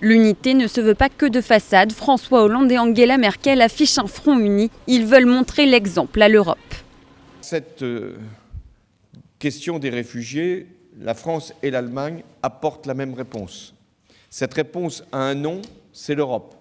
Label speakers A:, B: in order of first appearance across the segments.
A: L'unité ne se veut pas que de façade. François Hollande et Angela Merkel affichent un front uni. Ils veulent montrer l'exemple à l'Europe.
B: Cette question des réfugiés, la France et l'Allemagne apportent la même réponse. Cette réponse a un nom, c'est l'Europe.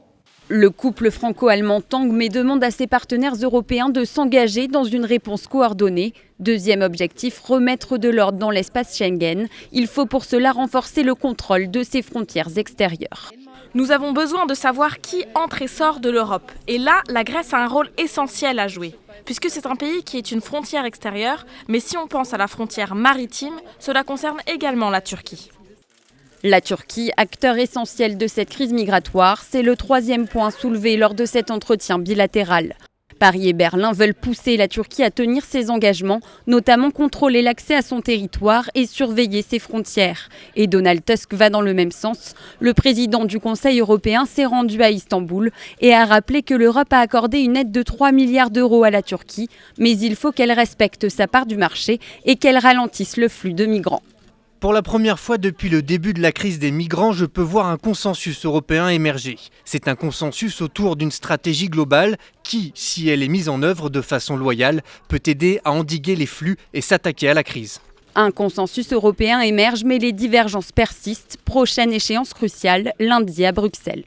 A: Le couple franco-allemand tangue mais demande à ses partenaires européens de s'engager dans une réponse coordonnée. Deuxième objectif, remettre de l'ordre dans l'espace Schengen. Il faut pour cela renforcer le contrôle de ses frontières extérieures.
C: Nous avons besoin de savoir qui entre et sort de l'Europe. Et là, la Grèce a un rôle essentiel à jouer. Puisque c'est un pays qui est une frontière extérieure, mais si on pense à la frontière maritime, cela concerne également la Turquie.
A: La Turquie, acteur essentiel de cette crise migratoire, c'est le troisième point soulevé lors de cet entretien bilatéral. Paris et Berlin veulent pousser la Turquie à tenir ses engagements, notamment contrôler l'accès à son territoire et surveiller ses frontières. Et Donald Tusk va dans le même sens. Le président du Conseil européen s'est rendu à Istanbul et a rappelé que l'Europe a accordé une aide de 3 milliards d'euros à la Turquie, mais il faut qu'elle respecte sa part du marché et qu'elle ralentisse le flux de migrants.
D: Pour la première fois depuis le début de la crise des migrants, je peux voir un consensus européen émerger. C'est un consensus autour d'une stratégie globale qui, si elle est mise en œuvre de façon loyale, peut aider à endiguer les flux et s'attaquer à la crise.
A: Un consensus européen émerge, mais les divergences persistent. Prochaine échéance cruciale, lundi à Bruxelles.